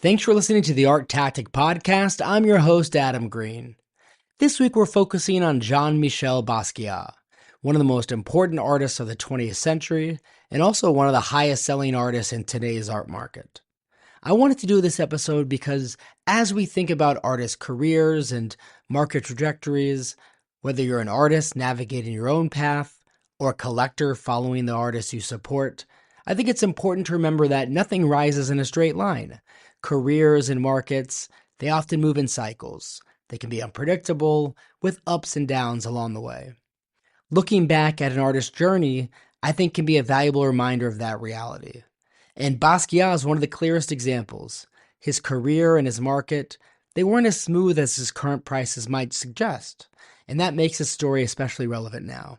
Thanks for listening to the ArtTactic Podcast. I'm your host, Adam Green. This week we're focusing on Jean-Michel Basquiat, one of the most important artists of the 20th century and also one of the highest selling artists in today's art market. I wanted to do this episode because as we think about artists' careers and market trajectories, whether you're an artist navigating your own path or a collector following the artists you support, I think it's important to remember that nothing rises in a straight line. Careers and markets, they often move in cycles. They can be unpredictable, with ups and downs along the way. Looking back at an artist's journey, I think can be a valuable reminder of that reality. And Basquiat is one of the clearest examples. His career and his market, they weren't as smooth as his current prices might suggest. And that makes his story especially relevant now.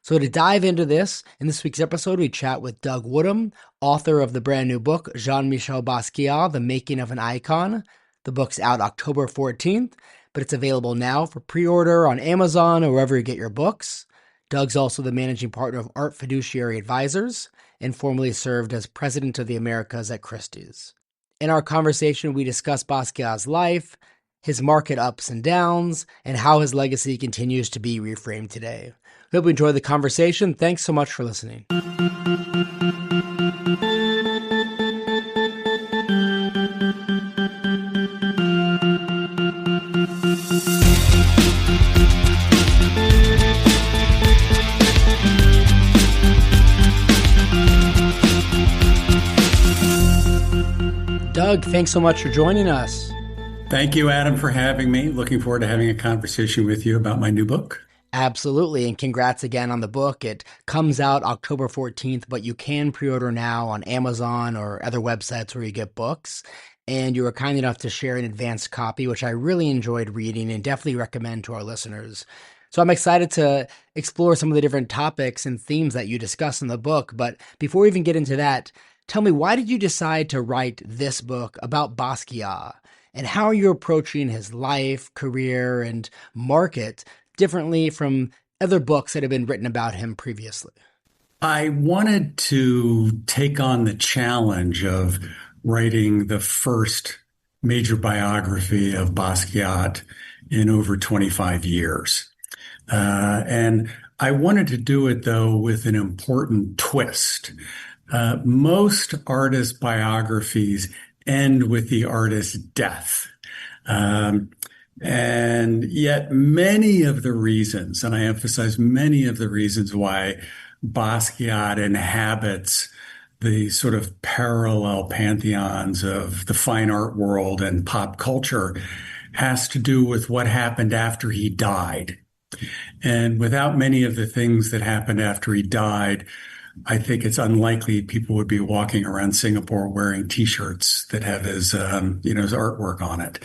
So to dive into this, in this week's episode, we chat with Doug Woodham, author of the brand new book, Jean-Michel Basquiat, The Making of an Icon. The book's out October 14th, but it's available now for pre-order on Amazon or wherever you get your books. Doug's also the managing partner of Art Fiduciary Advisors and formerly served as president of the Americas at Christie's. In our conversation, we discuss Basquiat's life, his market ups and downs, and how his legacy continues to be reframed today. Hope you enjoy the conversation. Thanks so much for listening. Doug, thanks so much for joining us. Thank you, Adam, for having me. Looking forward to having a conversation with you about my new book. Absolutely, and congrats again on the book. It comes out October 14th, but you can pre-order now on Amazon or other websites where you get books. And you were kind enough to share an advanced copy, which I really enjoyed reading and definitely recommend to our listeners. So I'm excited to explore some of the different topics and themes that you discuss in the book. But before we even get into that, tell me, why did you decide to write this book about Basquiat? And how are you approaching his life, career, and market differently from other books that have been written about him previously? I wanted to take on the challenge of writing the first major biography of Basquiat in over 25 years. And I wanted to do it, though, with an important twist. Most artist biographies end with the artist's death. And yet many of the reasons, and I emphasize many of the reasons why Basquiat inhabits the sort of parallel pantheons of the fine art world and pop culture has to do with what happened after he died. And without many of the things that happened after he died, I think it's unlikely people would be walking around Singapore wearing T-shirts that have his artwork on it.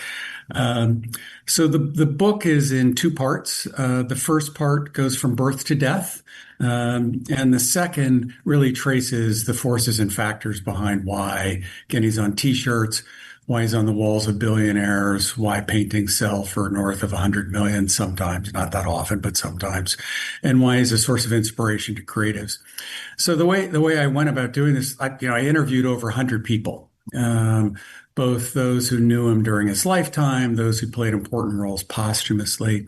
So the book is in two parts. The first part goes from birth to death, and the second really traces the forces and factors behind why, again, he's on T-shirts, why he's on the walls of billionaires, why paintings sell for north of 100 million sometimes, not that often, but sometimes, and why he's a source of inspiration to creatives. So the way I went about doing this, I interviewed over 100 people, both those who knew him during his lifetime, those who played important roles posthumously.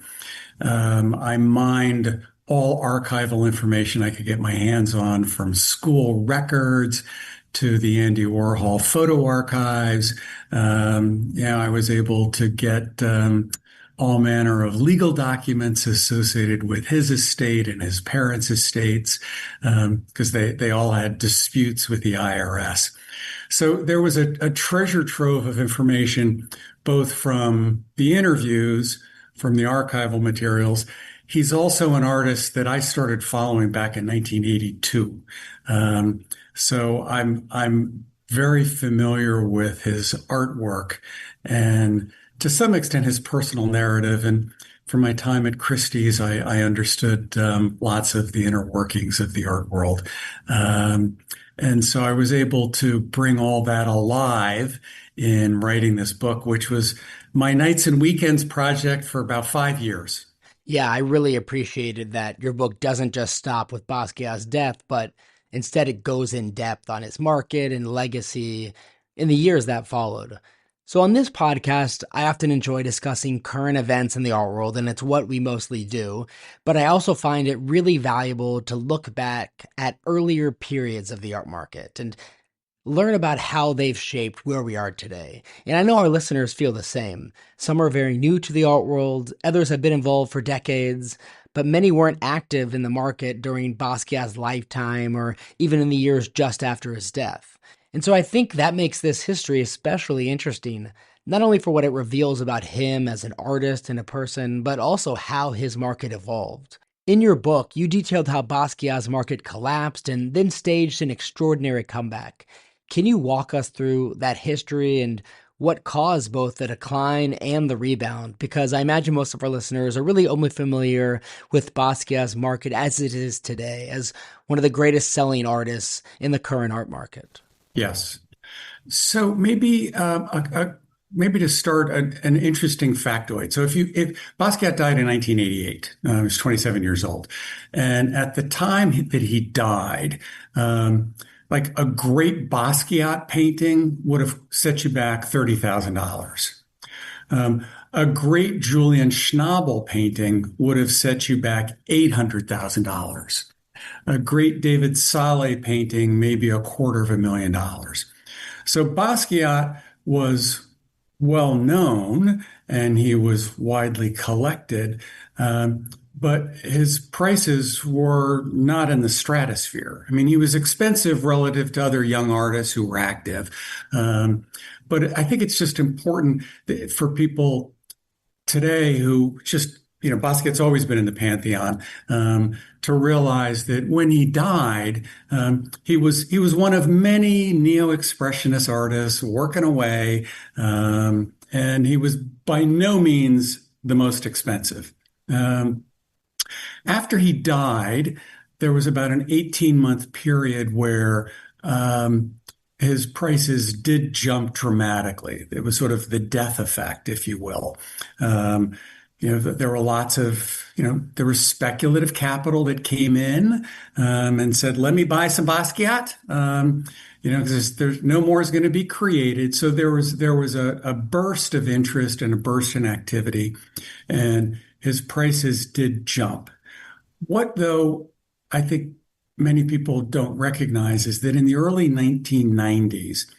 I mined all archival information I could get my hands on, from school records to the Andy Warhol photo archives. I was able to get all manner of legal documents associated with his estate and his parents' estates, because they all had disputes with the IRS. So there was a treasure trove of information, both from the interviews, from the archival materials. He's also an artist that I started following back in 1982. So I'm very familiar with his artwork and to some extent his personal narrative. And from my time at Christie's, I understood lots of the inner workings of the art world. And so I was able to bring all that alive in writing this book, which was my nights and weekends project for about 5 years. Yeah, I really appreciated that your book doesn't just stop with Basquiat's death, but instead it goes in depth on his market and legacy in the years that followed. So, on this podcast, I often enjoy discussing current events in the art world, and it's what we mostly do. But I also find it really valuable to look back at earlier periods of the art market and learn about how they've shaped where we are today. And I know our listeners feel the same. Some are very new to the art world, others have been involved for decades, but many weren't active in the market during Basquiat's lifetime or even in the years just after his death. And so I think that makes this history especially interesting, not only for what it reveals about him as an artist and a person, but also how his market evolved. In your book, you detailed how Basquiat's market collapsed and then staged an extraordinary comeback. Can you walk us through that history and what caused both the decline and the rebound? Because I imagine most of our listeners are really only familiar with Basquiat's market as it is today, as one of the greatest selling artists in the current art market. Yes. So maybe to start an interesting factoid. So if Basquiat died in 1988, he was 27 years old, and at the time that he died, like a great Basquiat painting would have set you back $30,000. A great Julian Schnabel painting would have set you back $800,000. A great David Saleh painting, maybe $250,000. So Basquiat was well known and he was widely collected, but his prices were not in the stratosphere. I mean, he was expensive relative to other young artists who were active. But I think it's just important for people today who just, Basquiat's always been in the pantheon, to realize that when he died, he was one of many neo-expressionist artists working away, and he was by no means the most expensive. After he died, there was about an 18-month period where his prices did jump dramatically. It was sort of the death effect, if you will. There were lots of, there was speculative capital that came in and said, let me buy some Basquiat, because there's no more is going to be created. So there was a burst of interest and a burst in activity, and his prices did jump. What, though, I think many people don't recognize is that in the early 1990s,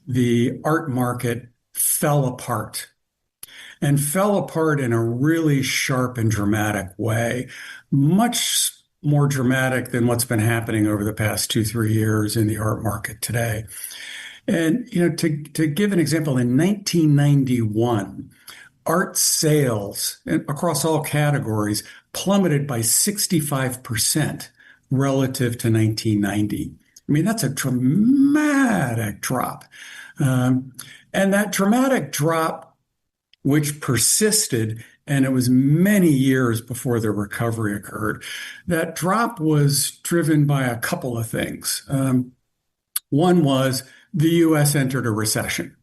the art market fell apart. And fell apart in a really sharp and dramatic way, much more dramatic than what's been happening over the past 2-3 years in the art market today. And, to give an example, in 1991, art sales across all categories plummeted by 65% relative to 1990. I mean, that's a dramatic drop. And that dramatic drop, which persisted, and it was many years before the recovery occurred. That drop was driven by a couple of things. One was the U.S. entered a recession,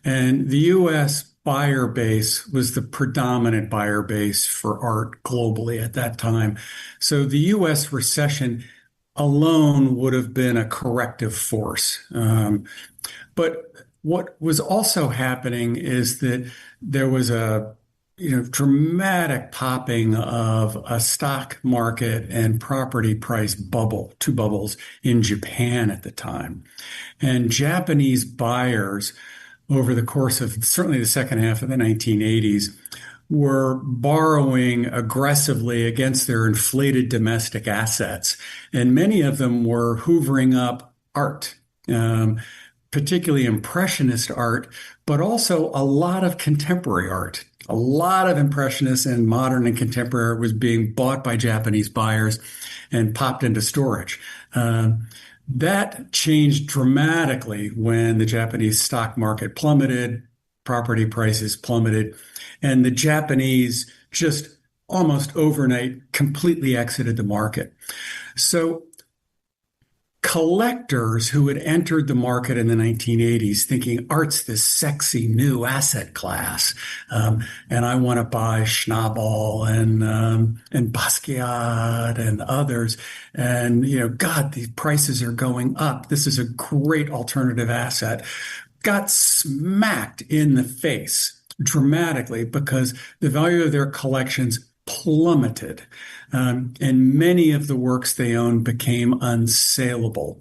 and the U.S. buyer base was the predominant buyer base for art globally at that time. So the U.S. recession alone would have been a corrective force. But what was also happening is that there was a dramatic popping of a stock market and property price bubble, two bubbles in Japan at the time. And Japanese buyers over the course of certainly the second half of the 1980s were borrowing aggressively against their inflated domestic assets. And many of them were hoovering up art, particularly impressionist art, but also a lot of contemporary art. A lot of impressionist and modern and contemporary art was being bought by Japanese buyers and popped into storage. That changed dramatically when the Japanese stock market plummeted, property prices plummeted, and the Japanese just almost overnight completely exited the market. So collectors who had entered the market in the 1980s thinking art's this sexy new asset class, and I want to buy Schnabel and Basquiat and others, and God, these prices are going up. This is a great alternative asset. got smacked in the face dramatically because the value of their collections plummeted. And many of the works they owned became unsaleable.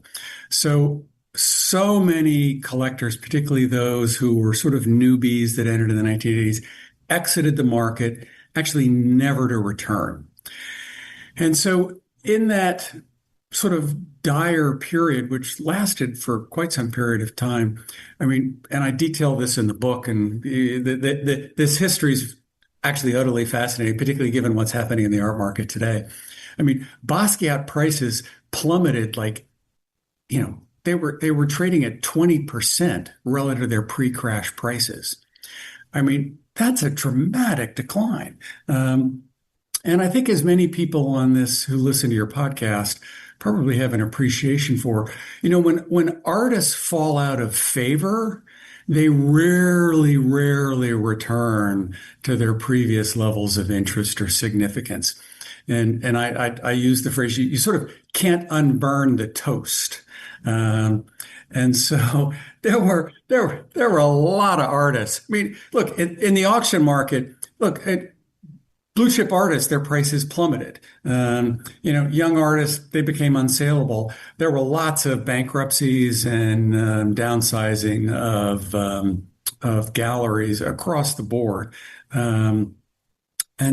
So many collectors, particularly those who were sort of newbies that entered in the 1980s, exited the market, actually never to return. And so in that sort of dire period, which lasted for quite some period of time, I mean, and I detail this in the book, and this history is actually utterly fascinating, particularly given what's happening in the art market today. I mean, Basquiat prices plummeted like, they were trading at 20% relative to their pre-crash prices. I mean, that's a dramatic decline. And I think as many people on this who listen to your podcast probably have an appreciation for, when artists fall out of favor, they rarely return to their previous levels of interest or significance. And I use the phrase, you sort of can't unburn the toast. And so there were a lot of artists. I mean, look, in the auction market, blue chip artists, their prices plummeted. Young artists, they became unsaleable. There were lots of bankruptcies and downsizing of galleries across the board. And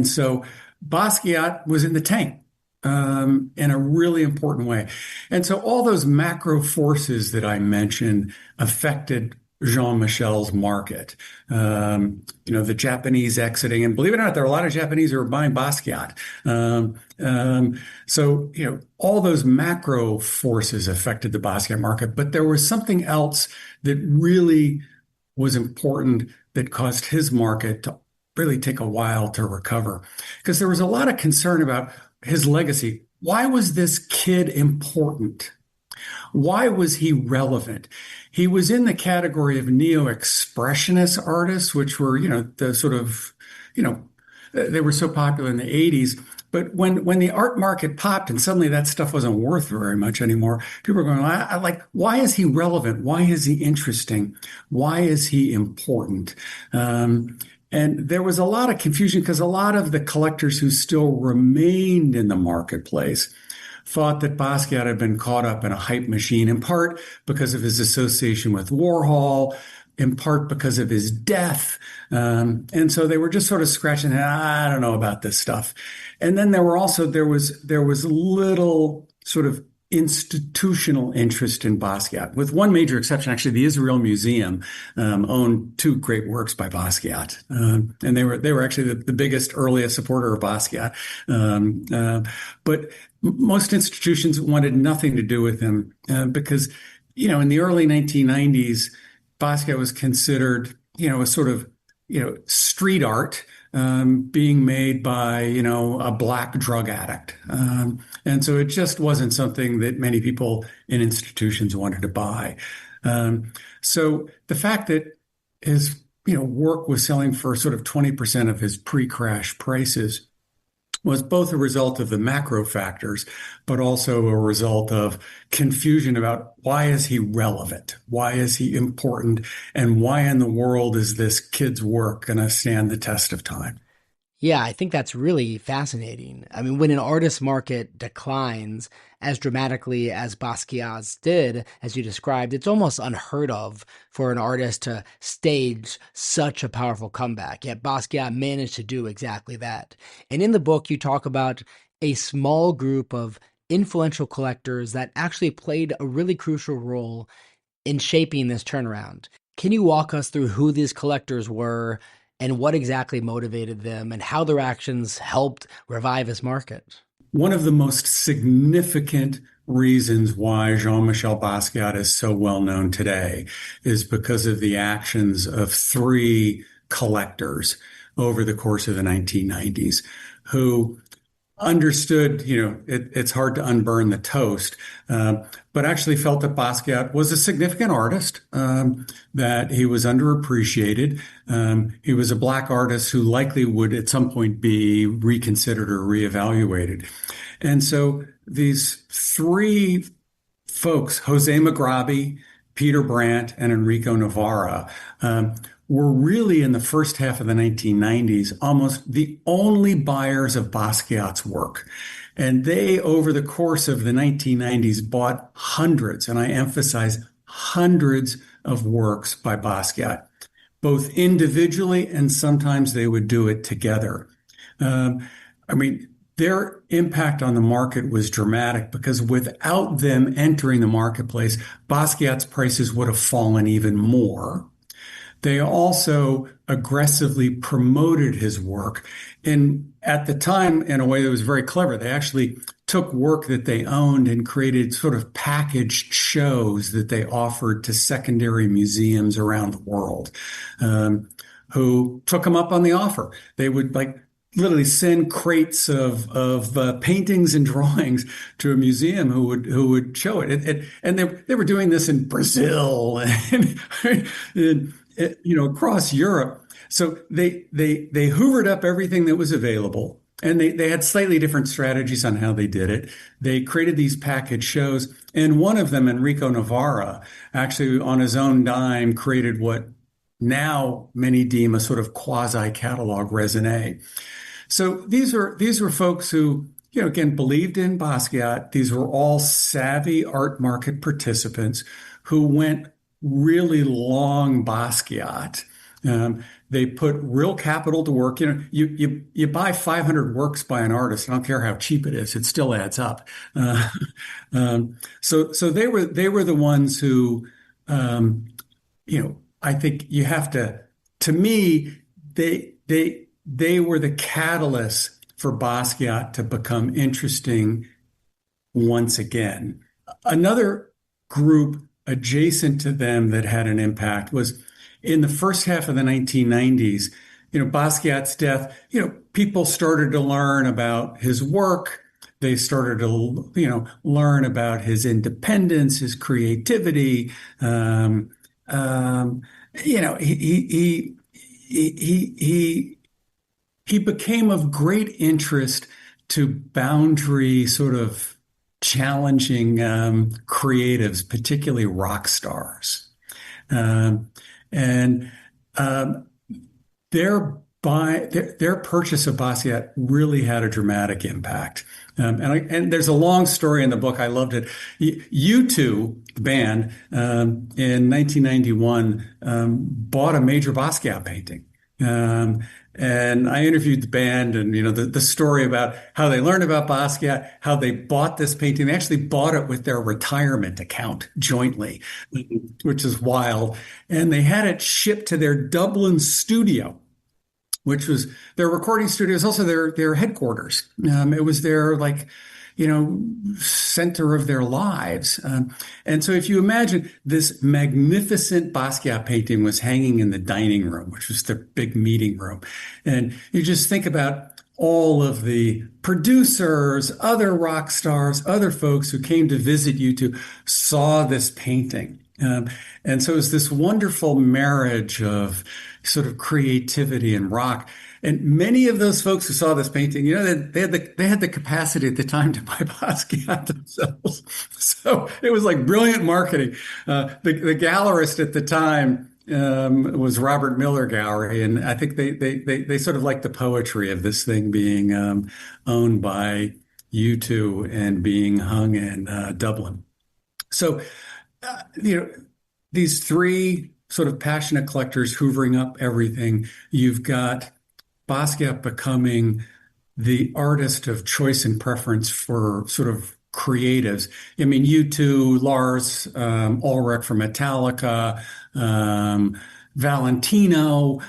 so Basquiat was in the tank in a really important way. And so all those macro forces that I mentioned affected Jean-Michel's market. The Japanese exiting, and believe it or not, there are a lot of Japanese who are buying Basquiat. So all those macro forces affected the Basquiat market, but there was something else that really was important that caused his market to really take a while to recover, because there was a lot of concern about his legacy. Why was this kid important? Why was he relevant? He was in the category of neo-expressionist artists, which were, the sort of, they were so popular in the 80s. But when the art market popped and suddenly that stuff wasn't worth very much anymore, people were going, why is he relevant? Why is he interesting? Why is he important? And there was a lot of confusion because a lot of the collectors who still remained in the marketplace thought that Basquiat had been caught up in a hype machine, in part because of his association with Warhol, in part because of his death. And so they were just sort of scratching, I don't know about this stuff. And then there was little sort of institutional interest in Basquiat, with one major exception. Actually, the Israel Museum owned two great works by Basquiat, and they were actually the biggest, earliest supporter of Basquiat. But most institutions wanted nothing to do with him because, in the early 1990s, Basquiat was considered, a sort of, street art being made by, a black drug addict. And so it just wasn't something that many people in institutions wanted to buy. So the fact that his, work was selling for sort of 20% of his pre-crash prices was both a result of the macro factors, but also a result of confusion about why is he relevant? Why is he important? And why in the world is this kid's work going to stand the test of time? Yeah, I think that's really fascinating. I mean, when an artist market declines as dramatically as Basquiat's did, as you described, it's almost unheard of for an artist to stage such a powerful comeback. Yet Basquiat managed to do exactly that. And in the book, you talk about a small group of influential collectors that actually played a really crucial role in shaping this turnaround. Can you walk us through who these collectors were and what exactly motivated them and how their actions helped revive his market? One of the most significant reasons why Jean-Michel Basquiat is so well known today is because of the actions of three collectors over the course of the 1990s who understood, it's hard to unburn the toast, but actually felt that Basquiat was a significant artist, that he was underappreciated. He was a Black artist who likely would at some point be reconsidered or reevaluated. And so these three folks, Jose Magrabi, Peter Brandt and Enrico Navarra, were really in the first half of the 1990s almost the only buyers of Basquiat's work. And they, over the course of the 1990s, bought hundreds, and I emphasize hundreds of works by Basquiat, both individually and sometimes they would do it together. I mean, their impact on the market was dramatic because without them entering the marketplace, Basquiat's prices would have fallen even more. They also aggressively promoted his work. And at the time, in a way that was very clever, they actually took work that they owned and created sort of packaged shows that they offered to secondary museums around the world, who took them up on the offer. They would like literally send crates of paintings and drawings to a museum who would show it. And they were doing this in Brazil and across Europe. So they hoovered up everything that was available, and they had slightly different strategies on how they did it. They created these package shows, and one of them, Enrico Navarra, actually on his own dime created what now many deem a sort of quasi-catalog raisonné. So these were folks who, again, believed in Basquiat. These were all savvy art market participants who went really long Basquiat. They put real capital to work. You buy 500 works by an artist. I don't care how cheap it is; it still adds up. So they were the ones who, I think you have to. To me, they were the catalyst for Basquiat to become interesting once again. Another group adjacent to them that had an impact was in the first half of the 1990s, Basquiat's death, people started to learn about his work. They started to, learn about his independence, his creativity. He became of great interest to boundary sort of challenging creatives, particularly rock stars. And their purchase of Basquiat really had a dramatic impact. And there's a long story in the book. I loved it. U2, the band, in 1991, bought a major Basquiat painting. And I interviewed the band and, the story about how they learned about Basquiat, how they bought this painting. They actually bought it with their retirement account jointly, which is wild. And they had it shipped to their Dublin studio, which was their recording studio. It was also their headquarters. It was their center of their lives. And so if you imagine this magnificent Basquiat painting was hanging in the dining room, which was their big meeting room. And you just think about all of the producers, other rock stars, other folks who came to visit you to saw this painting. And so it was this wonderful marriage of sort of creativity and rock. And many of those folks who saw this painting, they had the capacity at the time to buy Basquiat themselves. So it was like brilliant marketing. The gallerist at the time was Robert Miller Gallery, and I think they sort of liked the poetry of this thing being owned by U2 and being hung in Dublin. So these three sort of passionate collectors hoovering up everything. You've got Basquiat becoming the artist of choice and preference for sort of creatives. I mean, U2, Lars Ulrich from Metallica, Valentino,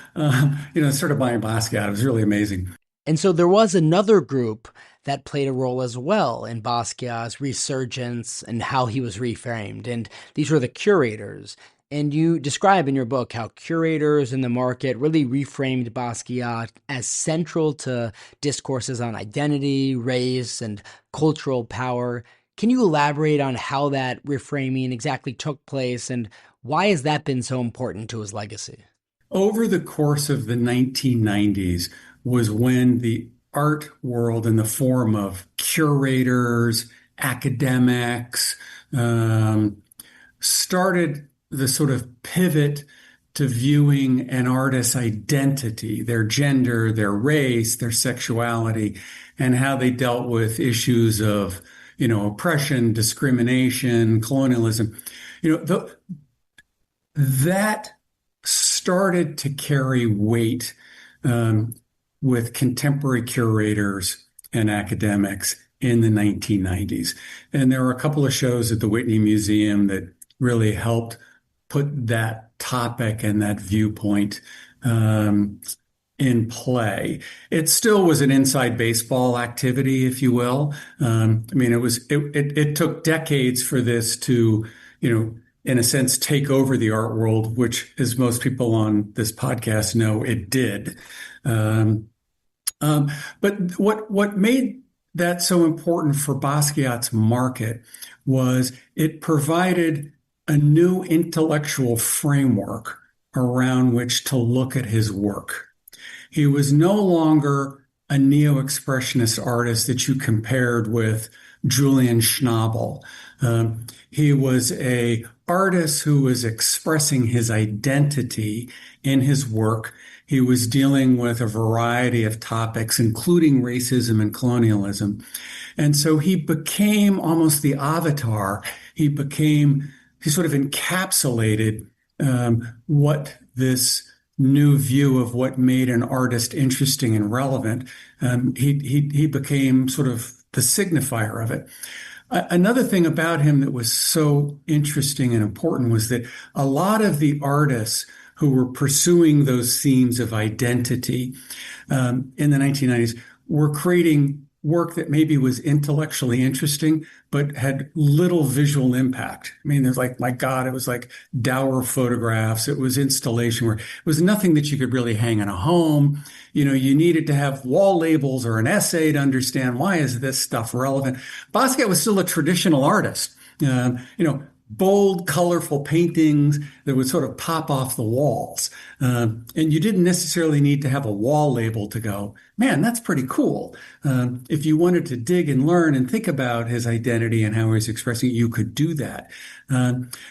started buying Basquiat. It was really amazing. And so there was another group that played a role as well in Basquiat's resurgence and how he was reframed. And these were the curators. And you describe in your book how curators in the market really reframed Basquiat as central to discourses on identity, race, and cultural power. Can you elaborate on how that reframing exactly took place, and why has that been so important to his legacy? Over the course of the 1990s was when the art world in the form of curators, academics, started the sort of pivot to viewing an artist's identity, their gender, their race, their sexuality, and how they dealt with issues of, oppression, discrimination, colonialism. That started to carry weight with contemporary curators and academics in the 1990s. And there were a couple of shows at the Whitney Museum that really helped put that topic and that viewpoint in play. It still was an inside baseball activity, if you will. It took decades for this to, in a sense, take over the art world, which, as most people on this podcast know, it did. But what made that so important for Basquiat's market was it provided a new intellectual framework around which to look at his work. He was no longer a neo-expressionist artist that you compared with Julian Schnabel. He was an artist who was expressing his identity in his work. He was dealing with a variety of topics, including racism and colonialism. And so he became almost the avatar. He sort of encapsulated what this new view of what made an artist interesting and relevant. He became sort of the signifier of it. Another thing about him that was so interesting and important was that a lot of the artists who were pursuing those themes of identity in the 1990s were creating work that maybe was intellectually interesting, but had little visual impact. I mean, there's like, my God, it was like dour photographs. It was installation work. It was nothing that you could really hang in a home. You needed to have wall labels or an essay to understand, why is this stuff relevant? Basquiat was still a traditional artist. Bold, colorful paintings that would sort of pop off the walls. And you didn't necessarily need to have a wall label to go, man, that's pretty cool. If you wanted to dig and learn and think about his identity and how he was expressing it, you could do that.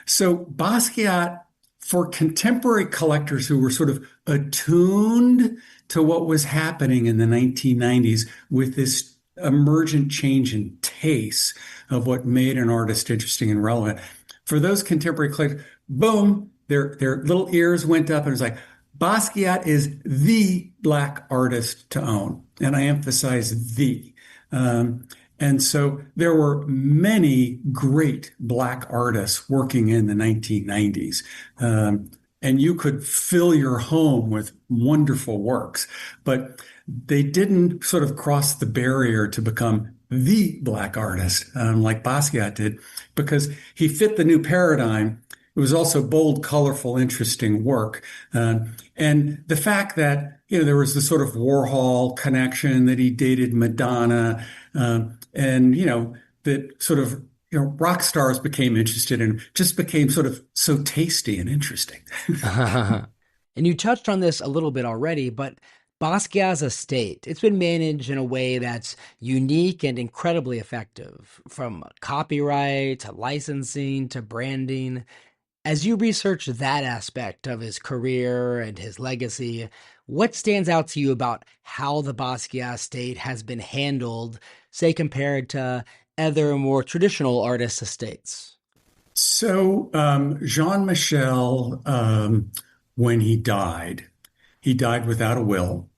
So Basquiat, for contemporary collectors who were sort of attuned to what was happening in the 1990s with this emergent change in taste of what made an artist interesting and relevant, for those contemporary collectors, boom, their little ears went up and it was like, Basquiat is the Black artist to own. And I emphasize the. And so there were many great Black artists working in the 1990s. And you could fill your home with wonderful works, but they didn't sort of cross the barrier to become the Black artist like Basquiat did, because he fit the new paradigm. It was also bold, colorful, interesting work. And the fact that, there was this sort of Warhol connection, that he dated Madonna, and, that sort of, rock stars became interested and just became sort of so tasty and interesting. And you touched on this a little bit already, but Basquiat's estate, it's been managed in a way that's unique and incredibly effective, from copyright to licensing to branding. As you research that aspect of his career and his legacy, what stands out to you about how the Basquiat estate has been handled, say, compared to other more traditional artists' estates? So Jean-Michel, when he died without a will.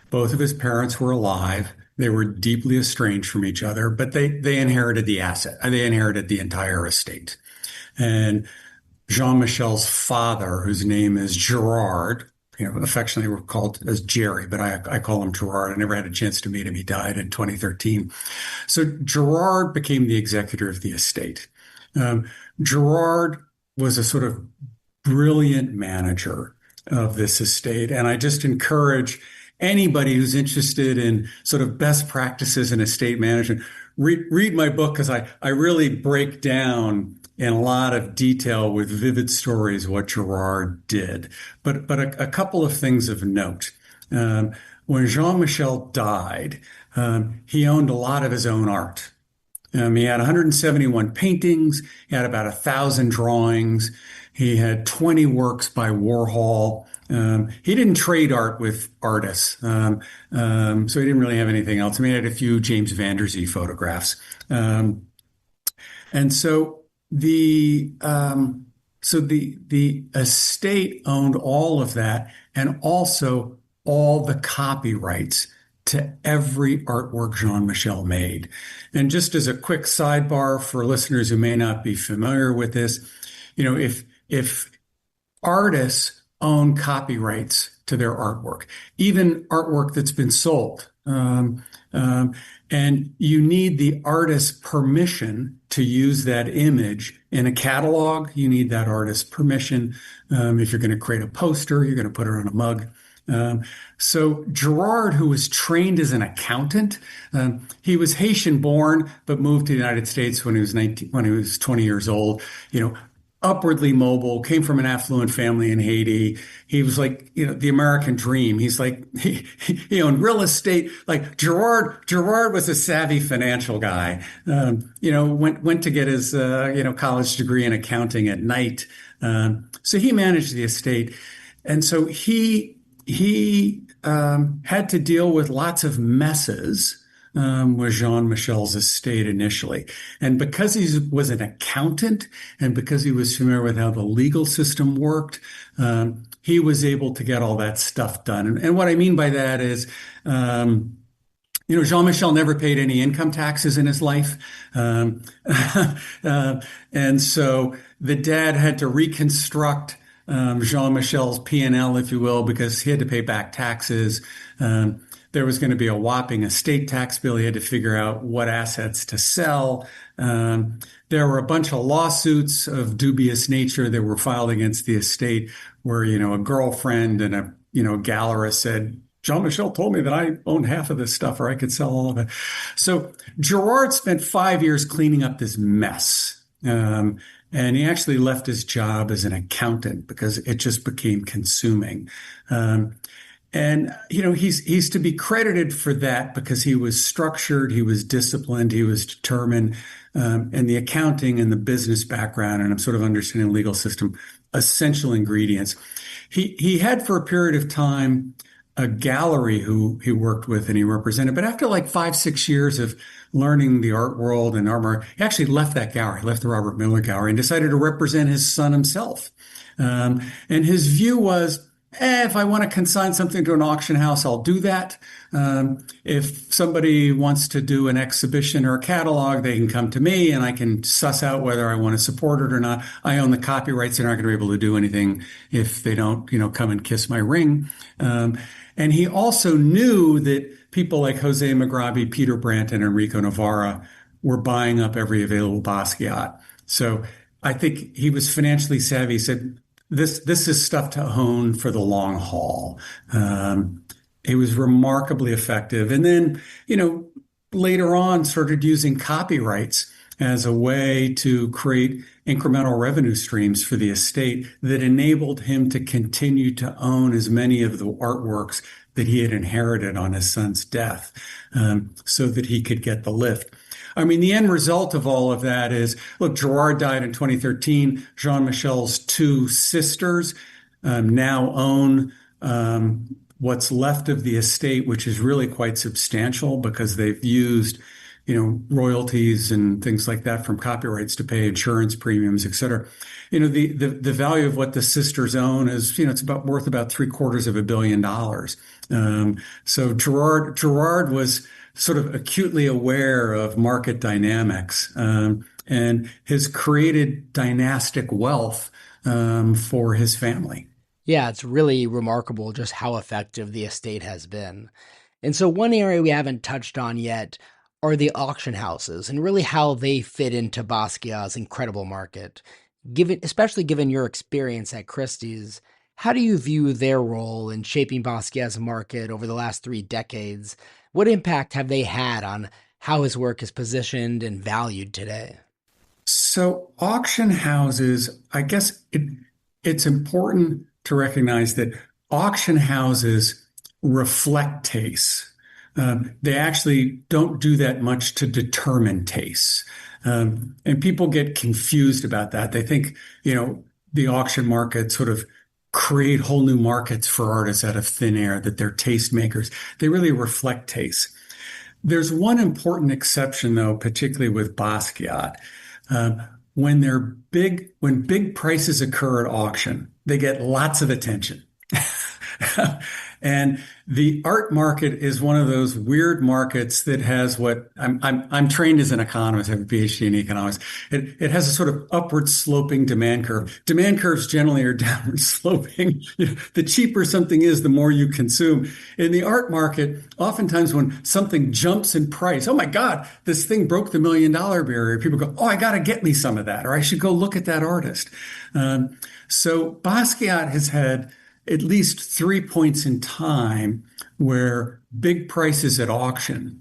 Both of his parents were alive. They were deeply estranged from each other, but they inherited the asset. They inherited the entire estate. And Jean-Michel's father, whose name is Gerard, affectionately we're called as Jerry, but I call him Gerard. I never had a chance to meet him. He died in 2013. So Gerard became the executor of the estate. Gerard was a sort of brilliant manager of this estate. And I just encourage anybody who's interested in sort of best practices in estate management, read my book, because I really break down in a lot of detail with vivid stories what Gerard did. But a couple of things of note. When Jean-Michel died, he owned a lot of his own art. He had 171 paintings. He had about 1,000 drawings. He had 20 works by Warhol. He didn't trade art with artists, so he didn't really have anything else. I mean, he had a few James Van Der Zee photographs. Um, and so the estate owned all of that and also all the copyrights to every artwork Jean-Michel made. And just as a quick sidebar for listeners who may not be familiar with this, if artists own copyrights to their artwork, even artwork that's been sold. And you need the artist's permission to use that image in a catalog. You need that artist's permission. If you're going to create a poster, you're going to put it on a mug. So Gerard, who was trained as an accountant, he was Haitian born, but moved to the United States when he was 20 years old, upwardly mobile, came from an affluent family in Haiti. He was like, the American dream. He's like, he owned real estate. Like Gerard was a savvy financial guy. Went to get his, college degree in accounting at night. So he managed the estate. And so he had to deal with lots of messes with Jean-Michel's estate initially. And because he was an accountant and because he was familiar with how the legal system worked, he was able to get all that stuff done. And what I mean by that is, Jean-Michel never paid any income taxes in his life. And so the dad had to reconstruct Jean-Michel's P&L, if you will, because he had to pay back taxes. There was going to be a whopping estate tax bill. He had to figure out what assets to sell. There were a bunch of lawsuits of dubious nature that were filed against the estate where, a girlfriend and a, gallerist said, Jean-Michel told me that I owned half of this stuff or I could sell all of it. So Gerard spent 5 years cleaning up this mess. And he actually left his job as an accountant because it just became consuming. He's to be credited for that because he was structured, he was disciplined, he was determined, and the accounting and the business background, and I'm sort of understanding the legal system, essential ingredients. He had for a period of time a gallery who he worked with and he represented, but after like 5-6 years of learning the art world and art, he actually left that gallery, left the Robert Miller Gallery, and decided to represent his son himself. And his view was, if I want to consign something to an auction house, I'll do that. If somebody wants to do an exhibition or a catalog, they can come to me and I can suss out whether I want to support it or not. I own the copyrights. They're not going to be able to do anything if they don't, come and kiss my ring. And he also knew that people like Jose Magrabi, Peter Brandt, and Enrico Navarra were buying up every available Basquiat. So I think he was financially savvy. He said, this is stuff to own for the long haul. It was remarkably effective. And then, later on started using copyrights as a way to create incremental revenue streams for the estate that enabled him to continue to own as many of the artworks that he had inherited on his son's death, so that he could get the lift. I mean, the end result of all of that is, look, Gerard died in 2013. Jean-Michel's two sisters now own what's left of the estate, which is really quite substantial because they've used, royalties and things like that from copyrights to pay insurance premiums, et cetera. The value of what the sisters own is, it's worth about $750 million. So Gerard was sort of acutely aware of market dynamics, and has created dynastic wealth for his family. Yeah, it's really remarkable just how effective the estate has been. And so one area we haven't touched on yet are the auction houses and really how they fit into Basquiat's incredible market. Especially given your experience at Christie's, how do you view their role in shaping Basquiat's market over the last 3 decades? What impact have they had on how his work is positioned and valued today? So auction houses, I guess it's important to recognize that auction houses reflect taste. They actually don't do that much to determine taste. And people get confused about that. They think, the auction market sort of create whole new markets for artists out of thin air, that they're tastemakers. They really reflect taste. There's one important exception, though, particularly with Basquiat. When big prices occur at auction, they get lots of attention. And the art market is one of those weird markets that has what I'm trained as an economist. I have a PhD in economics. It has a sort of upward sloping demand curve. Demand curves generally are downward sloping. The cheaper something is, the more you consume. In the art market, oftentimes when something jumps in price, oh my God, this thing broke the $1 million barrier. People go, oh, I got to get me some of that, or I should go look at that artist. So Basquiat has had at least 3 points in time where big prices at auction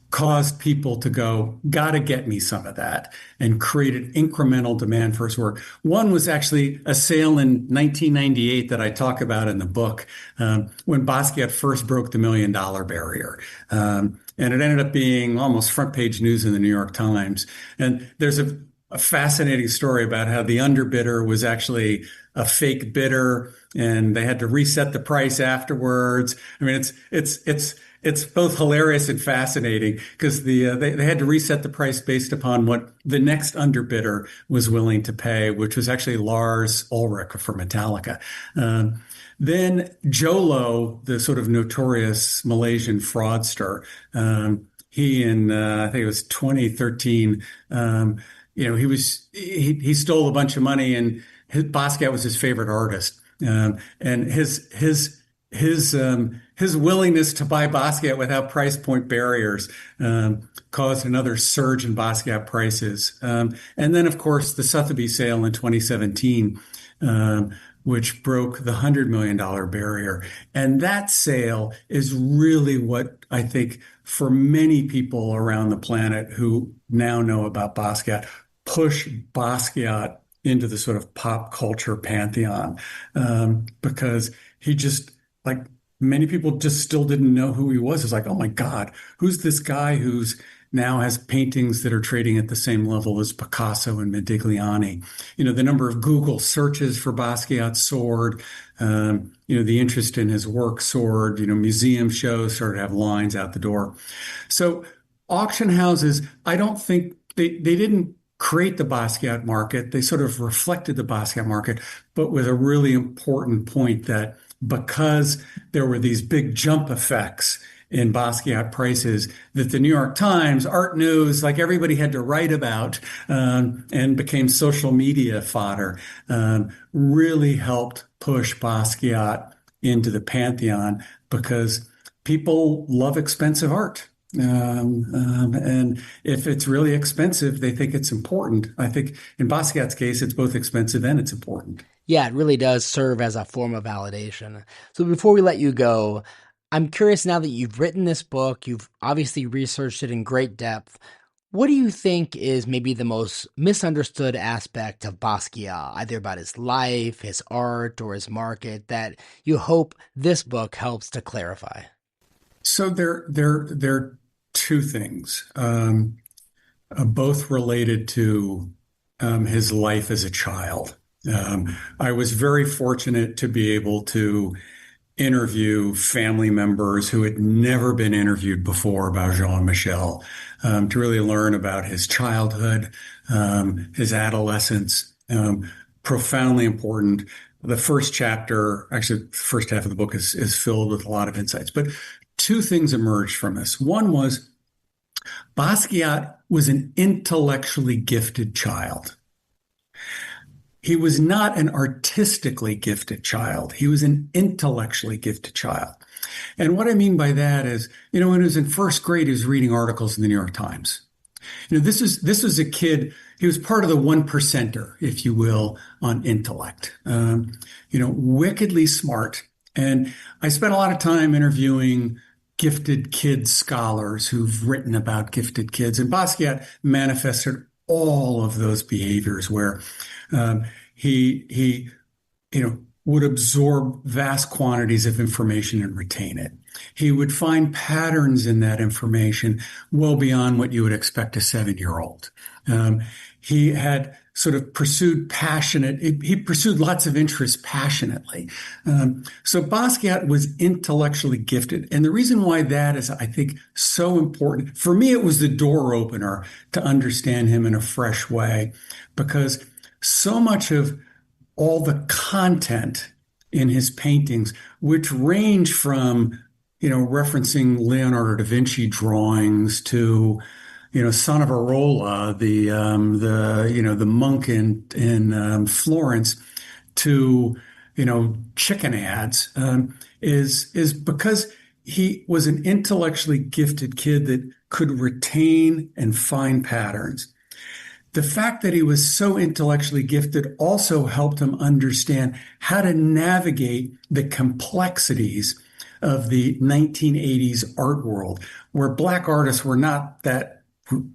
caused people to go, gotta get me some of that, and created incremental demand for his work. One was actually a sale in 1998 that I talk about in the book, when Basquiat first broke the $1 million barrier. And it ended up being almost front page news in the New York Times. And there's a fascinating story about how the underbidder was actually a fake bidder, and they had to reset the price afterwards. I mean, it's both hilarious and fascinating because they had to reset the price based upon what the next underbidder was willing to pay, which was actually Lars Ulrich from Metallica. Then Jolo, the sort of notorious Malaysian fraudster, he in I think it was 2013. He stole a bunch of money, and Basquiat was his favorite artist. And his willingness to buy Basquiat without price point barriers caused another surge in Basquiat prices. And then, of course, the Sotheby's sale in 2017, which broke the $100 million barrier. And that sale is really what I think for many people around the planet who now know about Basquiat, push Basquiat into the sort of pop culture pantheon, because he just, like, many people just still didn't know who he was. It's like, oh my God, who's this guy who's now has paintings that are trading at the same level as Picasso and Modigliani? The number of Google searches for Basquiat soared. The interest in his work soared. Museum shows started to have lines out the door. So auction houses, I don't think they didn't create the Basquiat market. They sort of reflected the Basquiat market, but with a really important point that because there were these big jump effects in Basquiat prices that the New York Times, Art News, like everybody had to write about, and became social media fodder, really helped push Basquiat into the pantheon because people love expensive art. And if it's really expensive, they think it's important. I think in Basquiat's case, it's both expensive and it's important. Yeah, it really does serve as a form of validation. So before we let you go, I'm curious, now that you've written this book, you've obviously researched it in great depth. What do you think is maybe the most misunderstood aspect of Basquiat, either about his life, his art, or his market, that you hope this book helps to clarify? So there are two things, both related to his life as a child. I was very fortunate to be able to interview family members who had never been interviewed before about Jean-Michel, to really learn about his childhood, his adolescence, profoundly important. The first chapter, actually, the first half of the book is filled with a lot of insights. But two things emerged from this. One was Basquiat was an intellectually gifted child. He was not an artistically gifted child. He was an intellectually gifted child. And what I mean by that is, when he was in first grade, he was reading articles in the New York Times. This was a kid, he was part of the 1%er, if you will, on intellect. Wickedly smart. And I spent a lot of time interviewing gifted kid scholars who've written about gifted kids. And Basquiat manifested all of those behaviors where he would absorb vast quantities of information and retain it. He would find patterns in that information well beyond what you would expect a 7-year-old. he had sort of he pursued lots of interests passionately. So Basquiat was intellectually gifted. And the reason why that is, I think, so important, for me, it was the door opener to understand him in a fresh way, because so much of all the content in his paintings, which range from, referencing Leonardo da Vinci drawings to, Savonarola, the monk in Florence, to, chicken ads, is because he was an intellectually gifted kid that could retain and find patterns. The fact that he was so intellectually gifted also helped him understand how to navigate the complexities of the 1980s art world, where Black artists were not that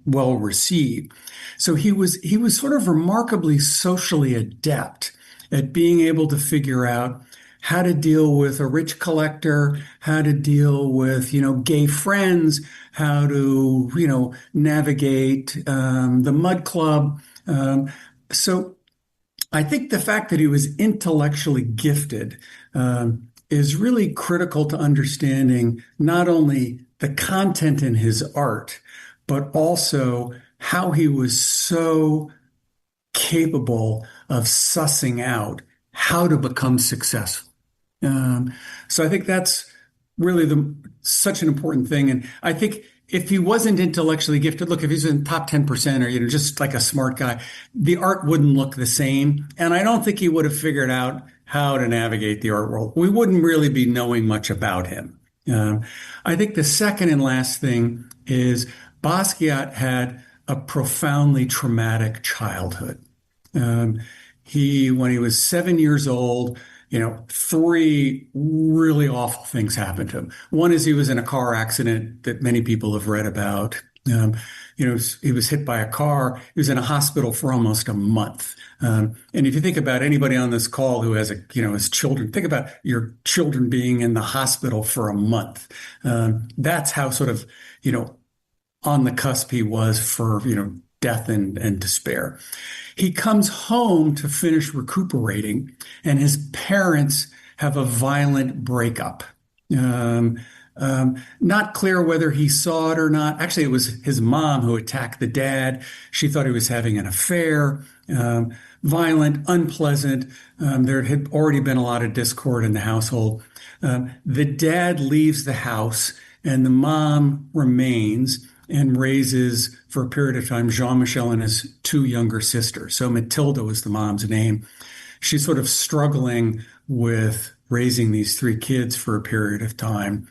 well received. So he was sort of remarkably socially adept at being able to figure out how to deal with a rich collector, how to deal with, gay friends, how to, navigate the mud club. So I think the fact that he was intellectually gifted is really critical to understanding not only the content in his art, but also how he was so capable of sussing out how to become successful. So I think that's really such an important thing. And I think if he wasn't intellectually gifted, look, if he's in the top 10% or, just like a smart guy, the art wouldn't look the same. And I don't think he would have figured out how to navigate the art world. We wouldn't really be knowing much about him. I think the second and last thing is Basquiat had a profoundly traumatic childhood. When he was 7 years old, three really awful things happened to him. One is he was in a car accident that many people have read about. He was hit by a car. He was in a hospital for almost a month. And if you think about anybody on this call who has his children, think about your children being in the hospital for a month. That's how sort of, on the cusp he was for, death and despair. He comes home to finish recuperating, and his parents have a violent breakup. Not clear whether he saw it or not. Actually, it was his mom who attacked the dad. She thought he was having an affair. Violent, unpleasant. There had already been a lot of discord in the household. The dad leaves the house, and the mom remains and raises, for a period of time, Jean-Michel and his two younger sisters. So Matilda was the mom's name. She's sort of struggling with raising these three kids for a period of time.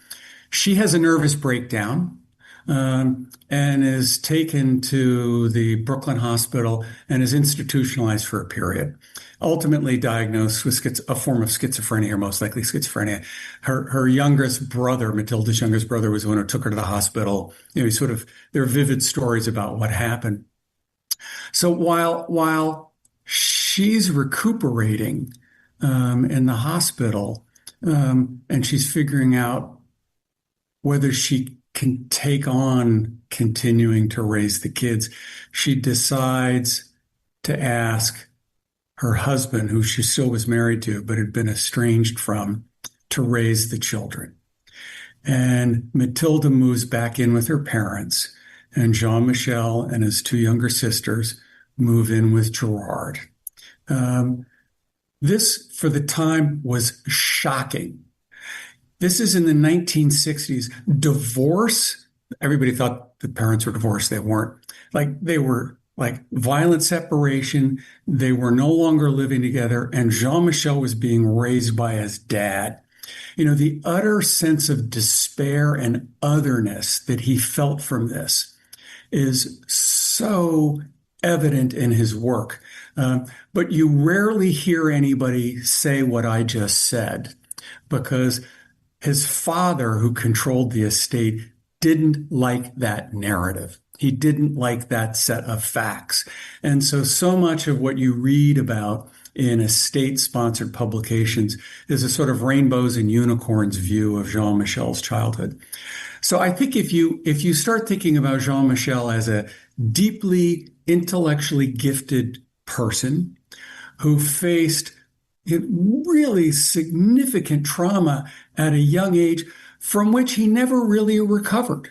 She has a nervous breakdown and is taken to the Brooklyn hospital and is institutionalized for a period. Ultimately diagnosed with a form of schizophrenia, or most likely schizophrenia. Her youngest brother, Matilda's youngest brother, was the one who took her to the hospital. There are vivid stories about what happened. So while she's recuperating in the hospital, and she's figuring out whether she can take on continuing to raise the kids, she decides to ask her husband, who she still was married to, but had been estranged from, to raise the children. And Matilda moves back in with her parents, and Jean-Michel and his two younger sisters move in with Gerard. This, for the time, was shocking. This is in the 1960s. Divorce, everybody thought the parents were divorced. They weren't. They were violent separation. They were no longer living together, and Jean-Michel was being raised by his dad. The utter sense of despair and otherness that he felt from this is so evident in his work. But you rarely hear anybody say what I just said, because his father, who controlled the estate, didn't like that narrative. He didn't like that set of facts. And so much of what you read about in a state-sponsored publications is a sort of rainbows and unicorns view of Jean-Michel's childhood. So I think if you start thinking about Jean-Michel as a deeply intellectually gifted person who faced really significant trauma at a young age from which he never really recovered.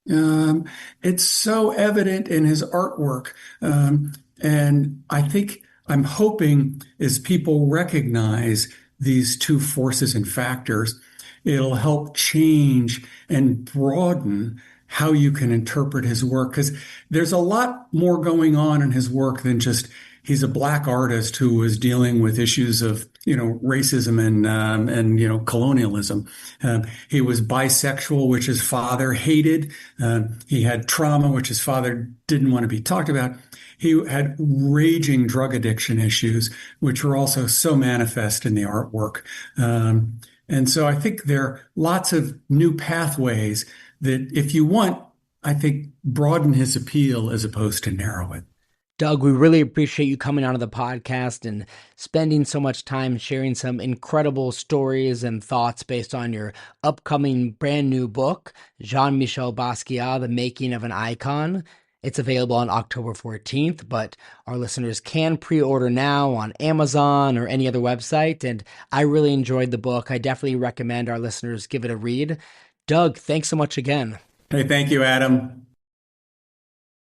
It's so evident in his artwork. And I think I'm hoping as people recognize these two forces and factors, it'll help change and broaden how you can interpret his work. Because there's a lot more going on in his work than just he's a Black artist who was dealing with issues of, racism and colonialism. He was bisexual, which his father hated. He had trauma, which his father didn't want to be talked about. He had raging drug addiction issues, which were also so manifest in the artwork. And so I think there are lots of new pathways that, if you want, I think broaden his appeal as opposed to narrow it. Doug, we really appreciate you coming onto the podcast and spending so much time sharing some incredible stories and thoughts based on your upcoming brand new book, Jean-Michel Basquiat, The Making of an Icon. It's available on October 14th, but our listeners can pre-order now on Amazon or any other website. And I really enjoyed the book. I definitely recommend our listeners give it a read. Doug, thanks so much again. Hey, thank you, Adam.